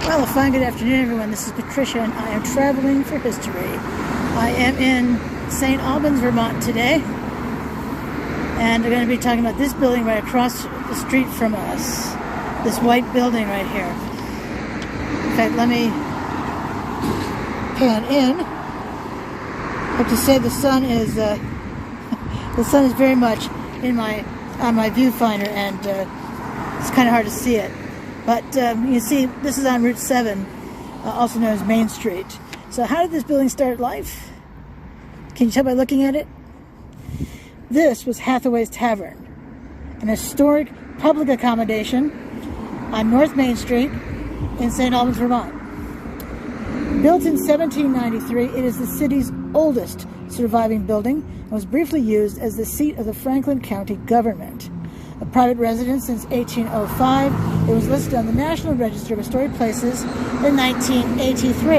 Well, a fine good afternoon, everyone. This is Patricia, and I am traveling for history. I am in St. Albans, Vermont today, and we're going to be talking about this building right across the street from us. This white building right here. In fact, let me pan in. I have to say the sun is very much on my viewfinder, and it's kind of hard to see it. But you see, this is on Route 7, also known as Main Street. So how did this building start life? Can you tell by looking at it? This was Hathaway's Tavern, an historic public accommodation on North Main Street in St. Albans, Vermont. Built in 1793, it is the city's oldest surviving building and was briefly used as the seat of the Franklin County government. A private residence since 1805, it was listed on the National Register of Historic Places in 1983.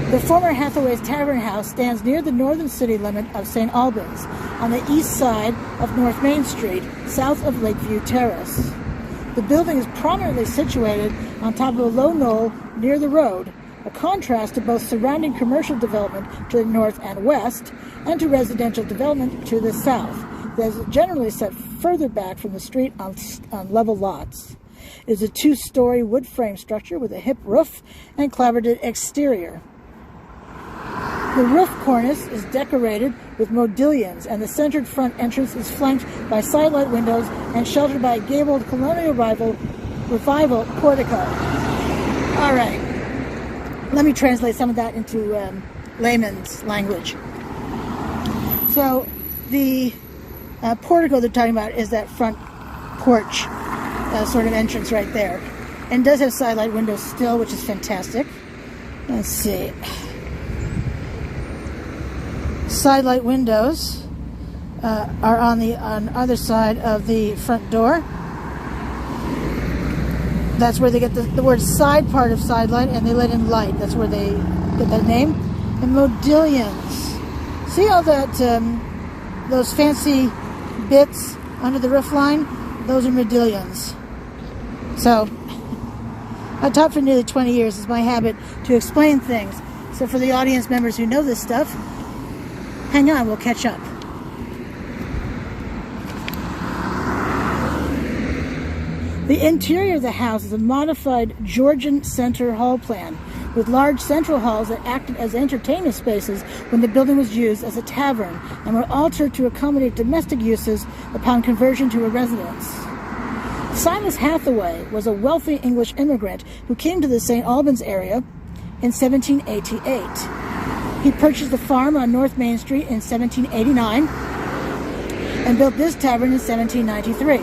The former Hathaway's Tavern House stands near the northern city limit of St. Albans, on the east side of North Main Street, south of Lakeview Terrace. The building is prominently situated on top of a low knoll near the road, a contrast to both surrounding commercial development to the north and west, and to residential development to the south, that is generally set further back from the street on level lots. It is a two-story wood frame structure with a hip roof and clapboarded exterior. The roof cornice is decorated with modillions, and the centered front entrance is flanked by sidelight windows and sheltered by a gabled Colonial Revival portico. All right, let me translate some of that into layman's language. So the portico they're talking about is that front porch sort of entrance right there, and does have sidelight windows still, which is fantastic. Let's see. Sidelight windows are on the other side of the front door. That's where they get the word side part of sidelight, and they let in light. That's where they get that name. And modillions. See all that those fancy bits under the roof line? Those are modillions. So I've taught for nearly 20 years. It's my habit to explain things. So for the audience members who know this stuff, hang on, we'll catch up. The interior of the house is a modified Georgian center hall plan, with large central halls that acted as entertainment spaces when the building was used as a tavern and were altered to accommodate domestic uses upon conversion to a residence. Silas Hathaway was a wealthy English immigrant who came to the St. Albans area in 1788. He purchased a farm on North Main Street in 1789 and built this tavern in 1793.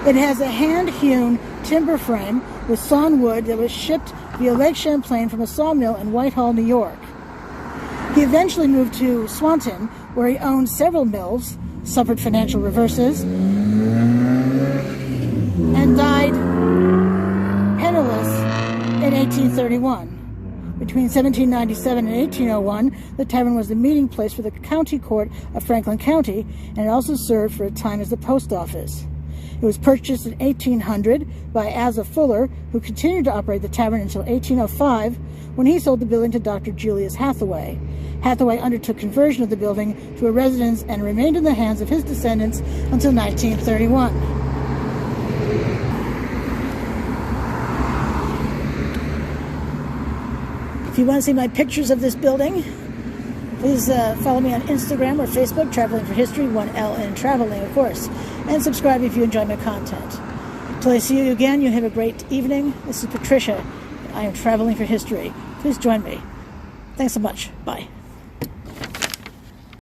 It has a hand-hewn timber frame with sawn wood that was shipped via Lake Champlain from a sawmill in Whitehall, New York. He eventually moved to Swanton, where he owned several mills, suffered financial reverses, and died penniless in 1831. Between 1797 and 1801, the tavern was the meeting place for the county court of Franklin County, and it also served for a time as the post office. It was purchased in 1800 by Asa Fuller, who continued to operate the tavern until 1805, when he sold the building to Dr. Julius Hathaway. Hathaway undertook conversion of the building to a residence and remained in the hands of his descendants until 1931. If you want to see my pictures of this building, please follow me on Instagram or Facebook, Traveling for History, 1L in traveling, of course. And subscribe if you enjoy my content. Till I see you again, you have a great evening. This is Patricia. I am traveling for history. Please join me. Thanks so much. Bye.